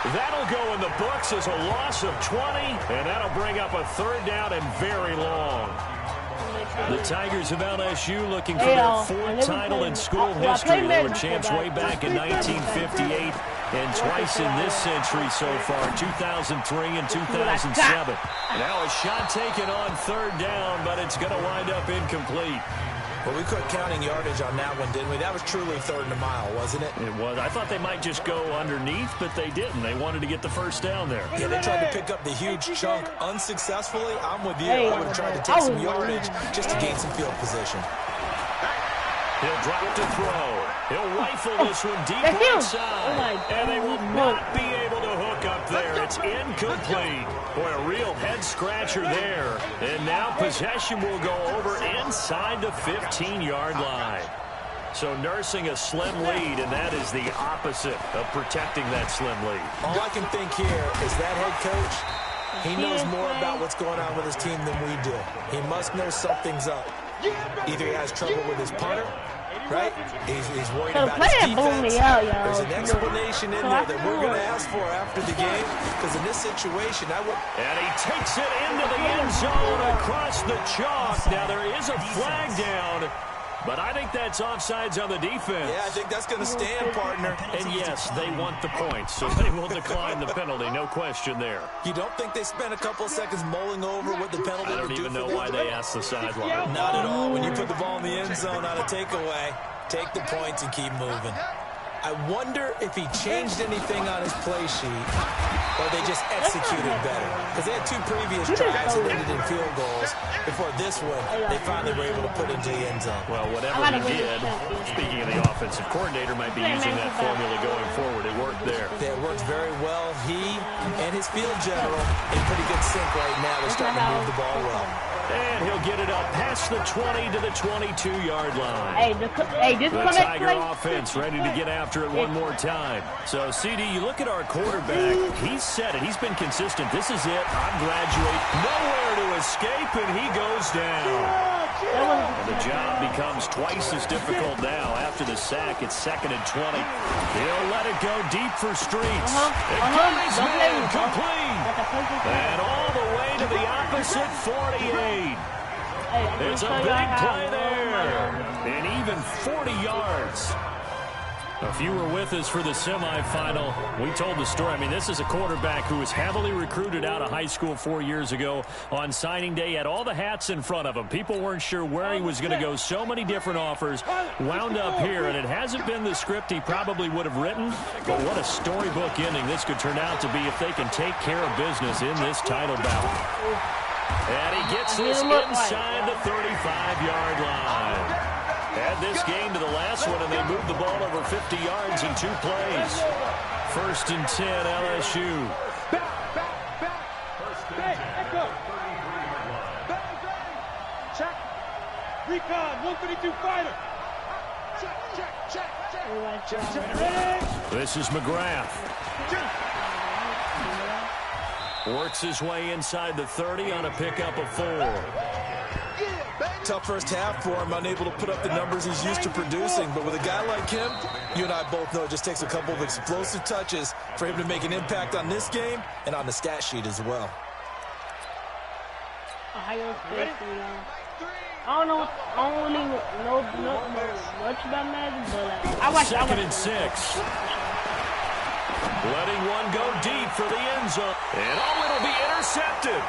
That'll go in the books as a loss of 20, and that'll bring up a third down and very long. The Tigers of LSU looking for their fourth title in school history. They were champs way back in 1958 and twice in this century so far, 2003 and 2007. Now a shot taken on third down, but it's going to wind up incomplete. Well, we quit counting yardage on that one, didn't we? That was truly third and a mile, wasn't it? It was. I thought they might just go underneath, but they didn't. They wanted to get the first down there. Yeah, they tried to pick up the huge chunk unsuccessfully. I'm with you. I would have tried to take some yardage just to gain some field position. He'll drop to throw. He'll rifle this one deep inside. And they will not be able to hook up there. It's incomplete. Boy, a real head-scratcher there. And now possession will go over inside the 15-yard line. So nursing a slim lead, and that is the opposite of protecting that slim lead. All I can think here is that head coach, he knows more about what's going on with his team than we do. He must know something's up. Either he has trouble with his punter, right? He's worried about his defense. There's an explanation in there that we're going to ask for after the game, because in this situation, And he takes it into the end zone across the chalk. Now, there is a flag down, but I think that's offsides on the defense. Yeah, I think that's going to stand, partner. And yes, they want the points, so they will decline the penalty, no question there. You don't think they spent a couple of seconds mulling over what the penalty would do? I don't even know why they asked the sideline. Not at all. When you put the ball in the end zone on a takeaway, take the points and keep moving. I wonder if he changed anything on his play sheet, or they just executed better. Because they had two previous tries that ended in field goals. Before this one, they finally were able to put into the end zone. Well, whatever he did, speaking of the offensive coordinator, might be using that formula going forward. It worked there. Yeah, it worked very well. He and his field general in pretty good sync right now. They're starting to move the ball well. And he'll get it up past the 20 to the 22-yard line. Hey, this the Tiger offense ready to get after it one more time. So, CD, you look at our quarterback. He's said it. He's been consistent. This is it. I'm graduate. Nowhere to escape, and he goes down. And the job becomes twice as difficult now. After the sack, it's 2nd and 20. He'll let it go deep for Streets. And Gomez complete. And all the way to the opposite 48. It's a big play there. And even 40 yards. If you were with us for the semifinal, we told the story. I mean, this is a quarterback who was heavily recruited out of high school 4 years ago. On signing day, had all the hats in front of him. People weren't sure where he was going to go. So many different offers. Wound up here, and it hasn't been the script he probably would have written. But what a storybook ending this could turn out to be if they can take care of business in this title bout. And he gets this inside the 35-yard line. Add this game to the last one, and they moved the ball over 50 yards in 2 plays. 1st and 10, LSU. Check. Recon, 132 fighter. Check. This is McGrath. Works his way inside the 30 on a pickup of 4. Tough first half for him, unable to put up the numbers he's used to producing. But with a guy like him, you and I both know it just takes a couple of explosive touches for him to make an impact on this game and on the stat sheet as well. I don't really know much about Madden, but I watch. 2nd and 6. Letting one go deep for the end zone. And it'll be intercepted.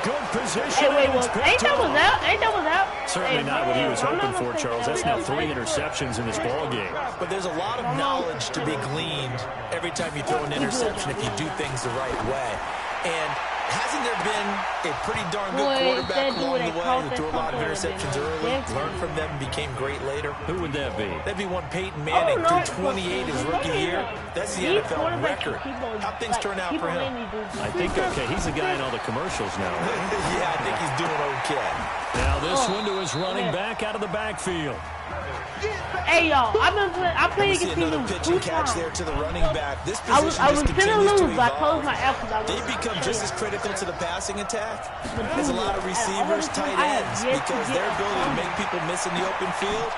Good position. Ain't that was out? Certainly not what he was hoping for, Charles. That's now 3 interceptions in this ball game. But there's a lot of knowledge to be gleaned every time you throw an interception if you do things the right way. And hasn't there been a pretty darn good quarterback along the way who threw a lot of interceptions early, learned from them, and became great later? Who would that be? That'd be one Peyton Manning, threw 28 his rookie year. That's the NFL record. How'd things turn out for him? I think, okay, he's the guy in all the commercials now, right? Yeah, I think he's doing okay. Now this one to his running back out of the backfield. Hey, y'all, I'm playing against another pitch and catch there to the running back. This I position was just continues gonna to lose, but I evolve. closed my app. They become just as critical to the passing attack as a lot of receivers, tight ends, because their ability to make people miss in the open field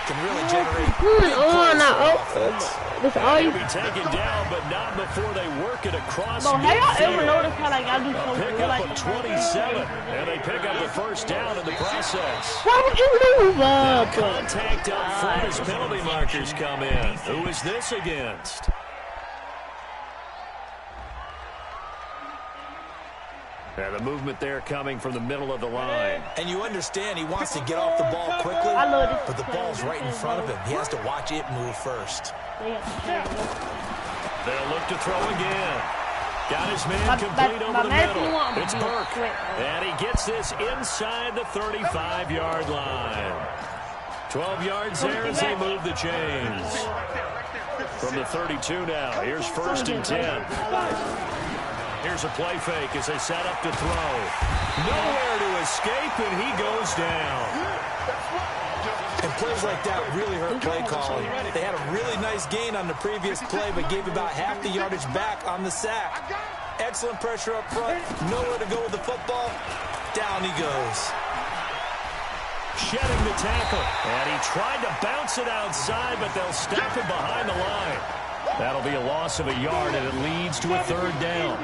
can really generate big plays for offense. This He'll be taken down, but not before they work it across Bro, have y'all ever midfield. noticed how like I do so A good pickup like of the 27, and they pick up the first down in the process. Why would you move up? Contact up front as penalty markers come in. Who is this against? And the movement there coming from the middle of the line. And you understand he wants to get off the ball quickly, I love this but the ball's right in front of him. He has to watch it move first. They'll look to throw again. Got his man complete over the middle. It's Burke. And he gets this inside the 35-yard line. 12 yards there as they move the chains. From the 32 now, here's 1st and 10. Here's a play fake as they set up to throw. Nowhere to escape, and he goes down. And plays like that really hurt play calling. They had a really nice gain on the previous play, but gave about half the yardage back on the sack. Excellent pressure up front. Nowhere to go with the football. Down he goes. Shedding the tackle. And he tried to bounce it outside, but they'll stop it behind the line. That'll be a loss of a yard, and it leads to a 3rd down.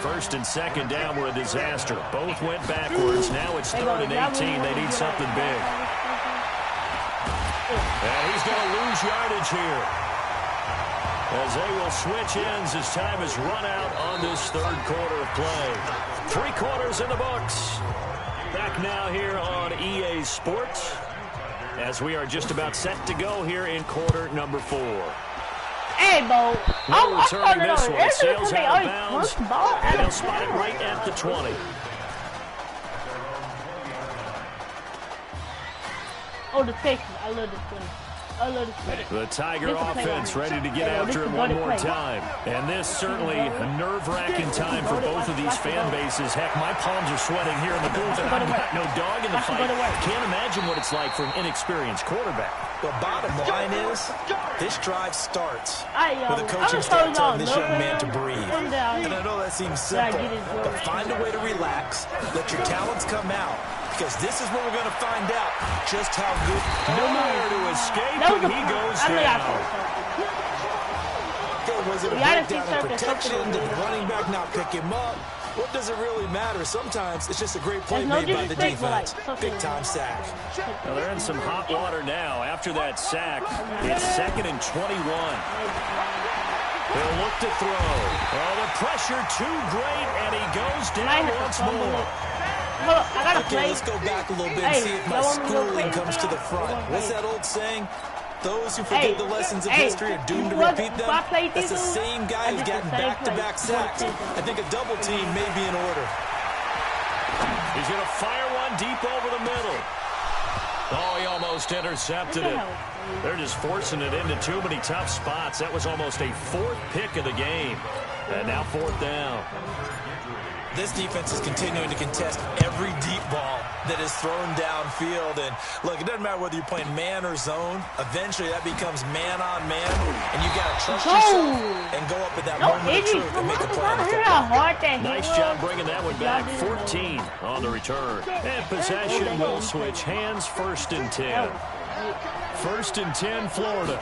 1st and 2nd down were a disaster. Both went backwards. Now it's 3rd and 18. They need something big. And he's going to lose yardage here, as they will switch ends as time has run out on this 3rd quarter of play. 3 quarters in the books. Back now here on EA Sports, as we are just about set to go here in quarter number 4. Hey, Bo. No returning this one. Sails out of bounds, and they'll spot it right at the 20. Oh, the Texans. I love this play. I love this play. The Tiger offense ready to get after it one more time. And this certainly a nerve-wracking time for both of these fan bases. Heck, my palms are sweating here in the booth, and I've got no dog in the fight. Can't imagine what it's like for an inexperienced quarterback. The bottom line is, this drive starts with a coaching staff telling this young man to breathe. And I know that seems simple, but find a way to relax, let your talents come out, because this is where we're going to find out just how good. Nowhere to escape, and he goes down. Was it a breakdown in protection? Did the running back not pick him up? What does it really matter? Sometimes it's just a great play made by the defense. Big-time sack. Well, they're in some hot water now. After that sack, it's 2nd and 21. They'll look to throw. Oh, the pressure too great, and he goes down once more. Okay, let's go back a little bit and see if my schooling comes to the front. What's that old saying? Those who forget the lessons of history are doomed to repeat them. That's the same guy who's gotten back-to-back sacks. I think a double team may be in order. He's going to fire one deep over the middle. Oh, he almost intercepted it. They're just forcing it into too many tough spots. That was almost a 4th pick of the game. And now 4th down. This defense is continuing to contest every deep ball that is thrown downfield. And look, it doesn't matter whether you're playing man or zone. Eventually, that becomes man on man, and you got to trust yourself and go up at that moment of truth and make a play on the football. Nice job bringing that one back. 14 on the return. And possession will switch hands. 1st and 10. 1st and 10, Florida.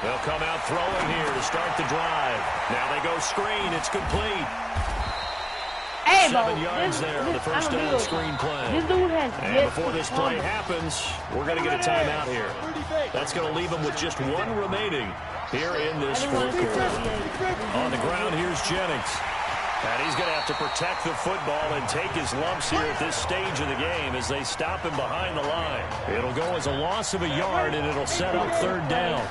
They'll come out throwing here to start the drive. Now they go screen. It's complete. 7 yards there on the first down screen play. This dude has and before this play happens, we're going to get a timeout here. That's going to leave them with just 1 remaining here in this 4th quarter. On the ground, here's Jennings. And he's going to have to protect the football and take his lumps here at this stage of the game as they stop him behind the line. It'll go as a loss of a yard, and it'll set up 3rd down.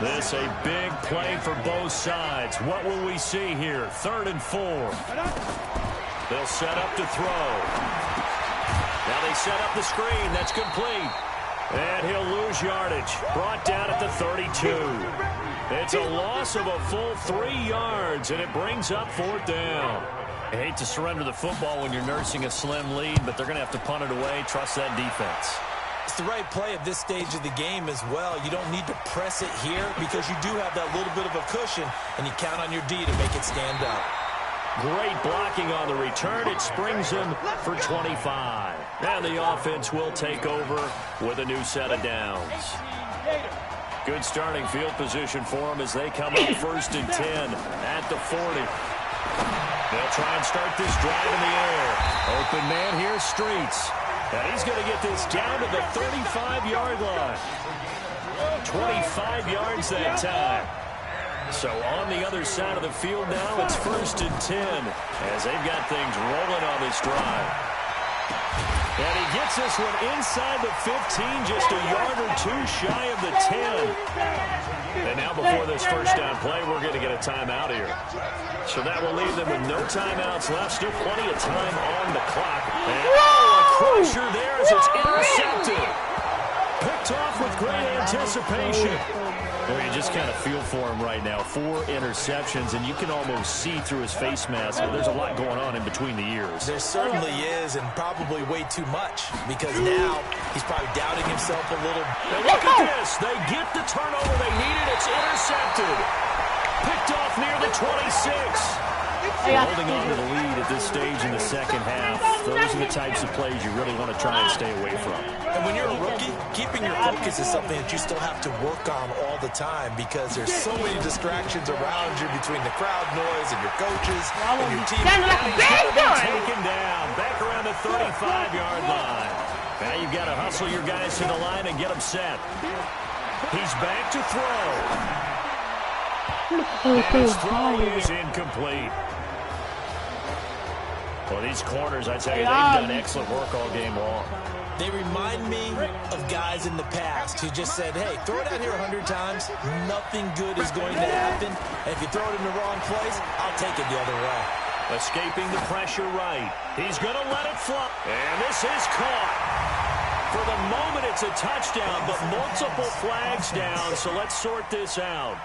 This a big play for both sides. What will we see here? 3rd and 4. They'll set up to throw. Now they set up the screen. That's complete. And he'll lose yardage. Brought down at the 32. It's a loss of a full 3 yards, and it brings up 4th down. I hate to surrender the football when you're nursing a slim lead, but they're going to have to punt it away. Trust that defense. It's the right play at this stage of the game as well. You don't need to press it here because you do have that little bit of a cushion, and you count on your D to make it stand up. Great blocking on the return. It springs him for 25. And the offense will take over with a new set of downs. Good starting field position for them as they come up 1st and 10 at the 40. They'll try and start this drive in the air. Open man here, Streets. And he's going to get this down to the 35-yard line. 25 yards that time. So on the other side of the field now, it's 1st and 10 as they've got things rolling on this drive. And he gets this one inside the 15, just a yard or two shy of the 10. And now before this first down play, we're going to get a timeout here. So that will leave them with no timeouts left. Still plenty of time on the clock. And a crusher there as it's intercepted. Picked off with great anticipation. Well, you just kind of feel for him right now. 4 interceptions, and you can almost see through his face mask. There's a lot going on in between the ears. There certainly is, and probably way too much, because now he's probably doubting himself a little. And look at this. They get the turnover they needed. It's intercepted. Picked off near the 26. Holding on to the lead at this stage in the second half. Those are the types of plays you really want to try and stay away from. And when you're a rookie, keeping your focus is something that you still have to work on all the time because there's so many distractions around you between the crowd noise and your coaches and your team. Taken down, back around the 35-yard line. Now you've got to hustle your guys to the line and get them set. He's back to throw. And his throw is incomplete. Well, these corners, I tell you, they've done excellent work all game long. They remind me of guys in the past who just said, hey, throw it out here 100 times, nothing good is going to happen. And if you throw it in the wrong place, I'll take it the other way. Escaping the pressure right. He's going to let it fly. And this is caught. For the moment, it's a touchdown, but multiple flags down, so let's sort this out.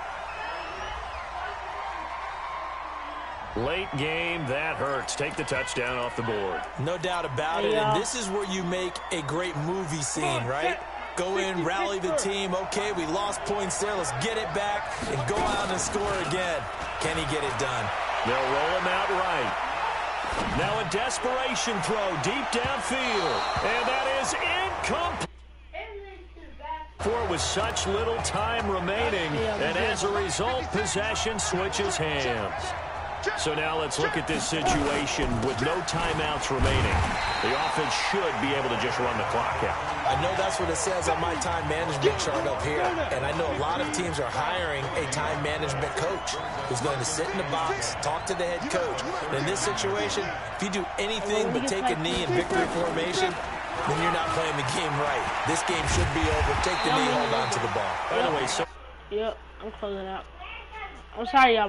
Late game, that hurts. Take the touchdown off the board. No doubt about it, and this is where you make a great movie scene, right? Go in, rally the team. Okay, we lost points there. Let's get it back and go out and score again. Can he get it done? They'll roll him out right. Now a desperation throw deep downfield. And that is incomplete. For with such little time remaining, and as a result, possession switches hands. So now let's look at this situation with no timeouts remaining. The offense should be able to just run the clock out. I know that's what it says on my time management chart up here. And I know a lot of teams are hiring a time management coach who's going to sit in the box, talk to the head coach. And in this situation, if you do anything but take a knee in victory formation, then you're not playing the game right. This game should be over. Take the knee, hold on to the ball. By the way, so... Yep, I'm closing out. I'm sorry, y'all.